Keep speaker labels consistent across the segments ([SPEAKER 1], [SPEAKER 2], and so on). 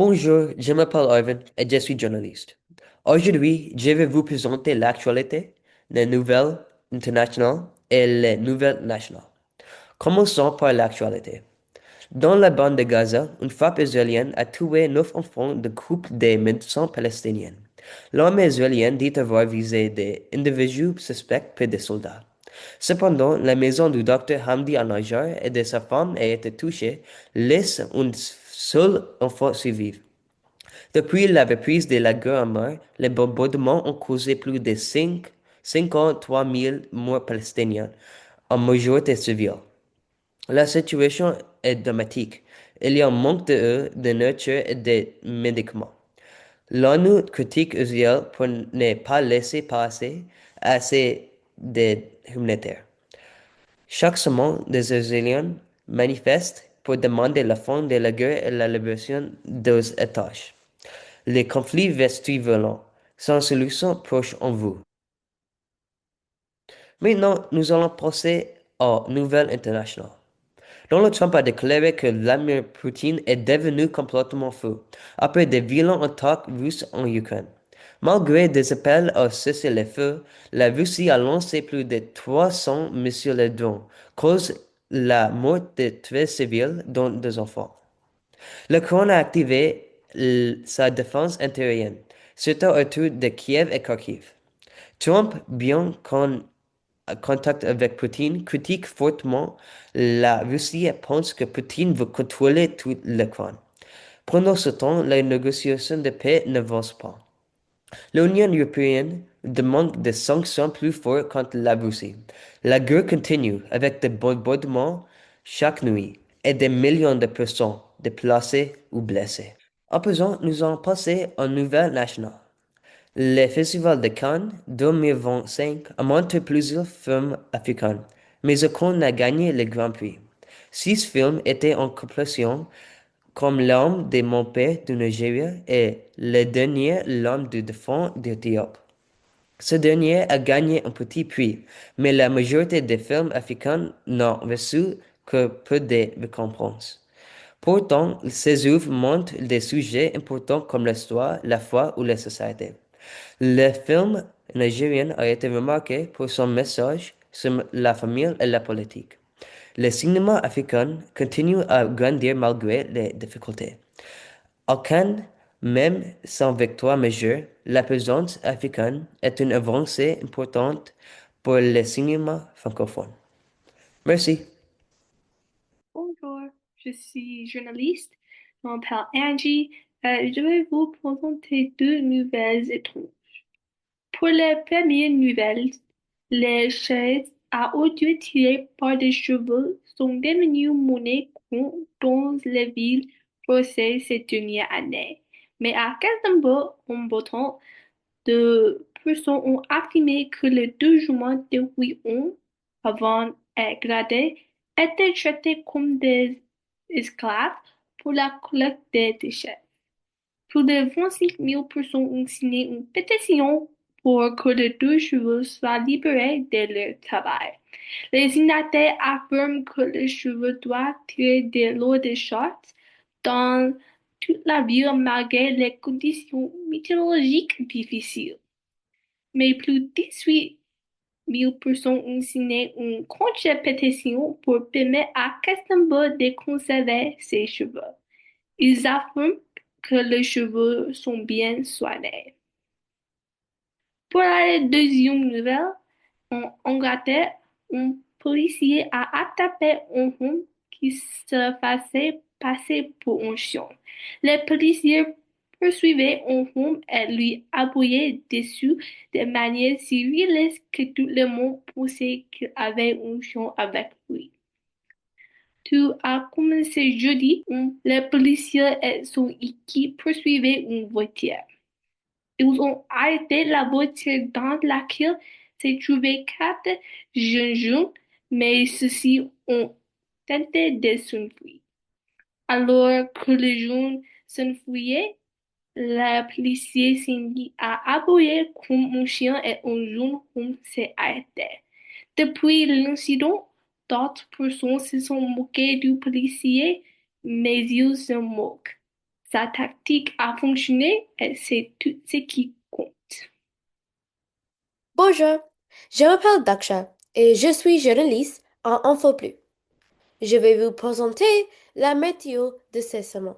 [SPEAKER 1] Bonjour, je m'appelle Ivan et je suis journaliste. Aujourd'hui, je vais vous présenter l'actualité, les nouvelles internationales et les nouvelles nationales. Commençons par l'actualité. Dans la bande de Gaza, une frappe israélienne a tué 9 enfants de couple des médecins palestiniens. L'armée israélienne dit avoir visé des individus suspects près des soldats. Cependant, la maison du docteur Hamdi al-Najjar et de sa femme a été touchée, laisse un seul enfant survivre. Depuis la reprise de la guerre en mer, les bombardements ont causé plus de 53 000 morts palestiniens, en majorité civile. La situation est dramatique. Il y a un manque de nourriture et de médicaments. L'ONU critique Israël pour ne pas laisser passer assez d'aide humanitaire. Chaque semaine, des Israéliens manifestent pour demander la fin de la guerre et la libération des otages. Les conflits restent violents, sans solution proche en vue. Maintenant, nous allons passer aux nouvelles internationales. Donald Trump a déclaré que Vladimir Poutine est devenu complètement fou après des violentes attaques russes en Ukraine. Malgré des appels à cesser le feu, la Russie a lancé plus de 300 missiles de drones, cause la mort de 13 civils, dont des enfants. L'Ukraine a activé sa défense intérieure, surtout autour de Kiev et Kharkiv. Trump, bien qu'en contact avec Poutine, critique fortement la Russie et pense que Poutine veut contrôler toute l'Ukraine. Pendant ce temps, les négociations de paix n'avancent pas. L'Union européenne demande des sanctions plus fortes contre la Russie. La guerre continue avec des bombardements chaque nuit et des millions de personnes déplacées ou blessées. À présent, nous allons passer aux nouvelles nationales. Le Festival de Cannes 2025 a montré plusieurs films africains, mais aucun n'a gagné le Grand Prix. 6 films étaient en compétition, comme L'Arme de mon père du Nigeria et le dernier L'Arme du défunt d'Éthiopie. Ce dernier a gagné un petit prix, mais la majorité des films africains n'ont reçu que peu de récompenses. Pourtant, ces œuvres montrent des sujets importants comme l'histoire, la foi ou la société. Le film nigérien a été remarqué pour son message sur la famille et la politique. Le cinéma africain continue à grandir malgré les difficultés. À Cannes, même sans victoire majeure, la présence africaine est une avancée importante pour le cinéma francophone. Merci.
[SPEAKER 2] Bonjour, je suis journaliste, je m'appelle Angie. Je vais vous présenter deux nouvelles étranges. Pour la première nouvelle, les chaises à audio tirées par des chevaux sont devenues monnaie courante dans les villes françaises ces dernières années. Mais à Gothenburg, en Bretagne, de personnes ont affirmé que les deux jumeaux de 8 ans, avant et gradés, étaient traités comme des esclaves pour la collecte des déchets. Plus de 25 000 personnes ont signé une pétition pour que les deux chevaux soient libérés de leur travail. Les signataires affirment que les chevaux doivent tirer de l'eau des chartes dans toute la ville malgré les conditions météorologiques difficiles. Mais plus de 18 000 personnes ont signé une contre-pétition pour permettre à Gothenburg de conserver ses chevaux. Ils affirment que les chevaux sont bien soignés. Pour la deuxième nouvelle, en Angleterre, un policier a attaqué un homme qui se faisait passer pour un chien. Les policiers poursuivaient un homme et lui aboyaient dessus de manière si violente que tout le monde pensait qu'il avait un chien avec lui. Tout a commencé jeudi où les policiers et son équipe poursuivaient une voiture. Ils ont arrêté la voiture dans laquelle se trouvaient 4 jeunes, mais ceux-ci ont tenté de s'enfuir. Alors que les jeunes s'enfuyaient, la policier s'est mis à aboyer comme un chien et un jeune homme s'est arrêté. Depuis l'incident, d'autres personnes se sont moquées du policier, mais ils se moquent. Sa tactique a fonctionné et c'est tout ce qui compte.
[SPEAKER 3] Bonjour, je m'appelle Daksha et je suis journaliste en InfoPlus. Je vais vous présenter la météo de ce semaine.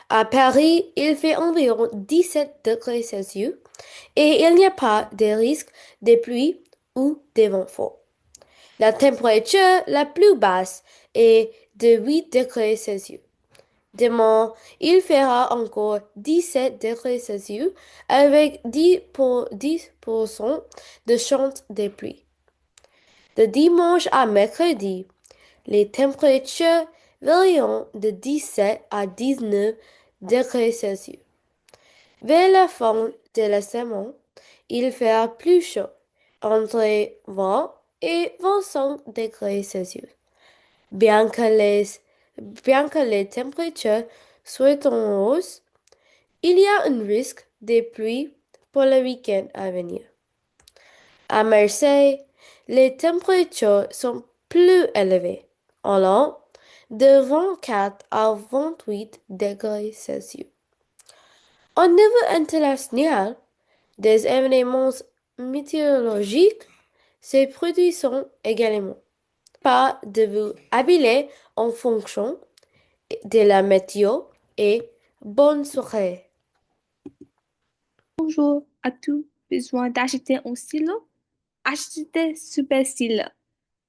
[SPEAKER 3] À Paris, il fait environ 17 degrés Celsius et il n'y a pas de risque de pluie ou de vent fort. La température la plus basse est de 8 degrés Celsius. Demain, il fera encore 17 degrés Celsius avec 10% de chance de pluie. De dimanche à mercredi, les températures varient de 17 à 19 degrés Celsius. Vers la fin de la semaine, il fera plus chaud, entre 20 et 25 degrés Celsius. Bien que les températures soient en hausse, il y a un risque de pluie pour le week-end à venir. À Marseille, les températures sont plus élevées, allant de 24 à 28 degrés Celsius. Au niveau international, des événements météorologiques se produisent également. Pas de vous habiller en fonction de la météo et bonne soirée.
[SPEAKER 2] Bonjour, as-tu besoin d'acheter un stylo? Achetez Super Stylo.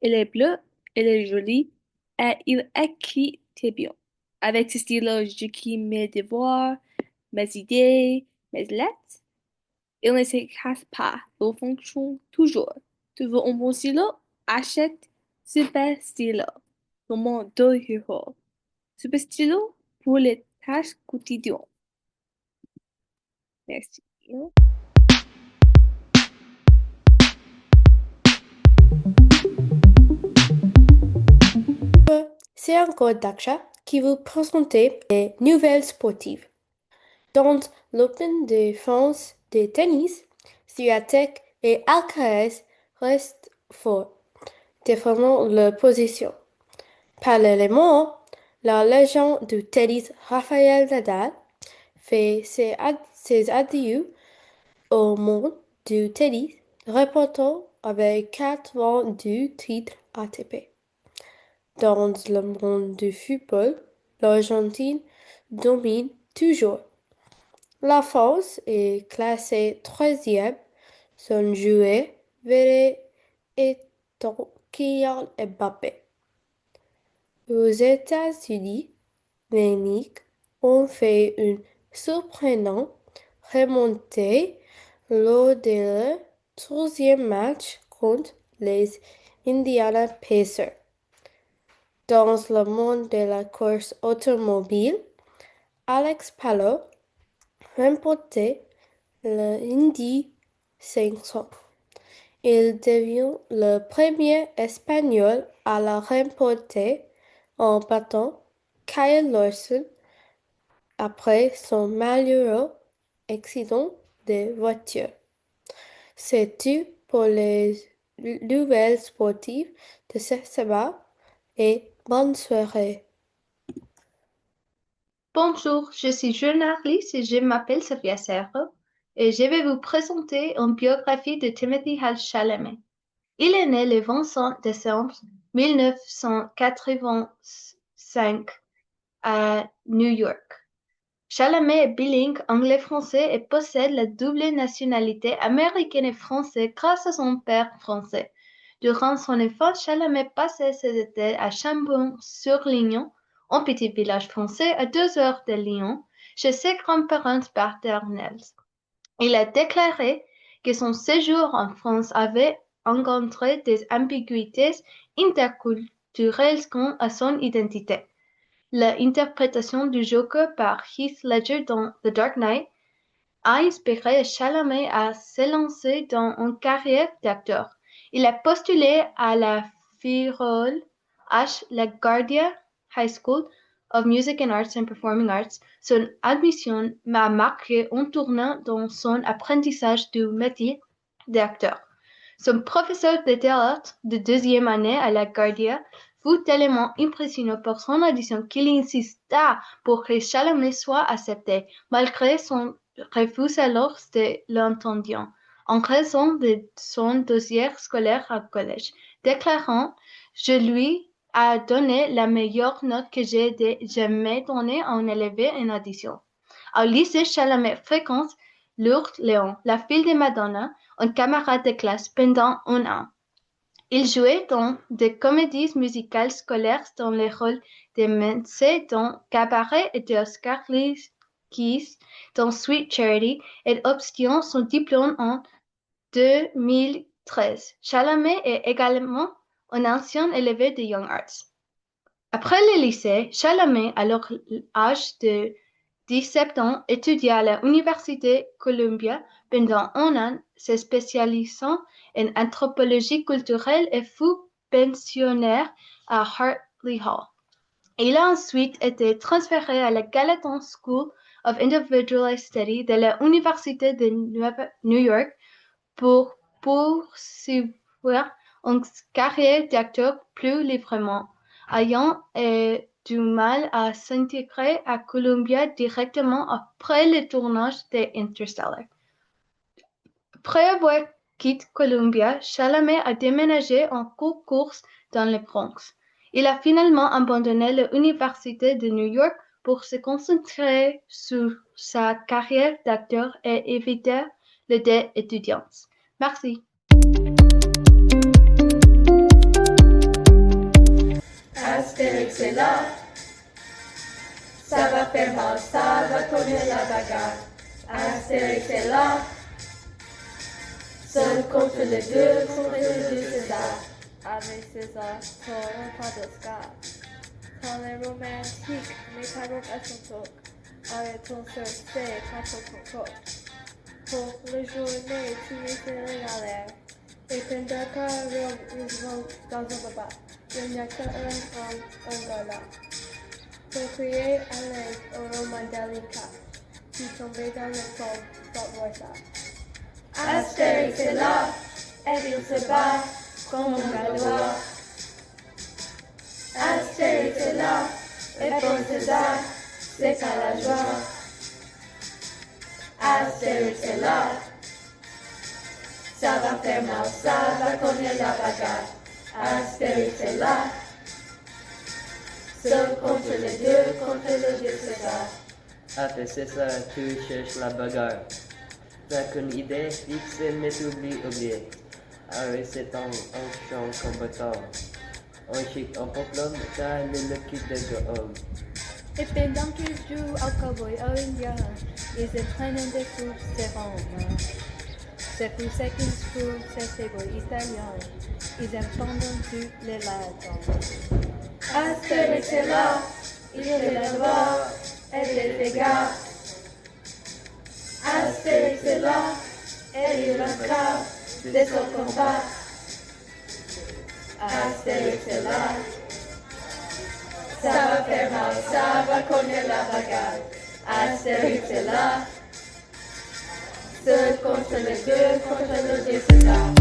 [SPEAKER 2] Il est bleu, il est joli et il écrit très bien. Avec ce stylo, j'écris mes devoirs, mes idées, mes lettres. Il ne se casse pas, il fonctionne toujours. Tu veux un bon stylo? Achète Super Stylo. Vraiment deux héros. Super Stylo pour les tâches quotidiennes. Merci.
[SPEAKER 3] C'est encore Daksha qui vous présente les nouvelles sportives. Dans l'Open de France de tennis, Swiatek et Alcaraz restent forts, défendant leur position. Parallèlement, la légende du tennis Rafael Nadal fait ses adieux au monde du tennis, reportant avec 82 titres ATP. Dans le monde du football, l'Argentine domine toujours. La France est classée troisième, son joueur vedette étant Kylian Mbappé. Aux États-Unis, les Knicks ont fait une surprenante remontée lors de leur troisième match contre les Indiana Pacers. Dans le monde de la course automobile, Alex Palou remportait le Indy 500. Il devient le premier Espagnol à la remporter en battant Kyle Larson après son malheureux accident de voiture. C'est tout pour les nouvelles sportives de ce semaine et bonne soirée.
[SPEAKER 4] Bonjour, je suis journaliste et je m'appelle Sophia Serra et je vais vous présenter une biographie de Timothy Hal Chalamet. Il est né le 25 décembre 1985 à New York. Chalamet est bilingue anglais-français et possède la double nationalité américaine et française grâce à son père français. Durant son enfance, Chalamet passait ses étés à Chambon-sur-Lignon, un petit village français à 2 heures de Lyon, chez ses grands-parents paternels. Il a déclaré que son séjour en France avait engendré des ambiguïtés interculturelles quant à son identité. L'interprétation du Joker par Heath Ledger dans The Dark Knight a inspiré Chalamet à s'élancer dans une carrière d'acteur. Il a postulé à la Firole H. LaGuardia High School of Music and Arts and Performing Arts. Son admission a marqué un tournant dans son apprentissage du métier d'acteur. Son professeur de théâtre de deuxième année à LaGuardia fut tellement impressionné par son audition qu'il insista pour que Chalamet soit accepté, malgré son refus alors de l'entendant, en raison de son dossier scolaire au collège, déclarant « Je lui ai donné la meilleure note que j'ai jamais donnée à un élève en audition ». Au lycée, Chalamet fréquente Lourdes Léon, la fille de Madonna, un camarade de classe pendant un an. Il jouait dans des comédies musicales scolaires dans les rôles de Mensah dans Cabaret et d'Oscar Keyes dans Sweet Charity et obtient son diplôme en 2013. Chalamet est également un ancien élève de Young Arts. Après le lycée, Chalamet, à l'âge de 17 ans, étudia à l'Université Columbia pendant un an, se spécialisant en anthropologie culturelle et fut pensionnaire à Hartley Hall. Il a ensuite été transféré à la Gallatin School of Individualized Study de l'Université de New York pour poursuivre une carrière d'acteur plus librement, ayant du mal à s'intégrer à Columbia directement après le tournage de Interstellar. Après avoir quitté Columbia, Chalamet a déménagé en course dans le Bronx. Il a finalement abandonné l'Université de New York pour se concentrer sur sa carrière d'acteur et éviter le dette étudiante. Merci.
[SPEAKER 5] Astérix est là, ça va faire mal, ça va tourner la bagarre. Astérix est là, seul contre les deux César. Avec César, pour pas de scar. Quand les romantiques, mes paroles à son tour. Arrêtons sur ces quatre pour les journées, tu es régalé. Et pendant que nous vont dans un baba, il n'y a qu'un Angola. Pour crier à l'aide au roman délicat, qui tombait dans le fond, Fort Astérix est là, et il se bat comme un gallois. Astérix est là, et pour César, c'est à la joie. Astérix est là, ça va faire mal, ça va connaître la bagarre. Astérix est là, seul contre les deux, contre le dieu César.
[SPEAKER 1] Après César, tu cherches la bagarre. T'as qu'une idée fixe mais oubliée. Avec cet enchant combattant. En chic, en poplon, t'as le kit de Gohom.
[SPEAKER 5] Et pendant qu'ils jouent au cowboy au indien, ils entraînent des troupes servantes. C'est pour ça qu'ils trouvent ces égoïstes italiens. Ils entendent tous les latins. Astérix est là, il est la loi et les dégâts. Astérix est là, et il rattrape de son combat. Astérix est là, ça va faire mal, ça va connaître la bagarre. Astérix est là, seul contre les deux, contre le dieu César.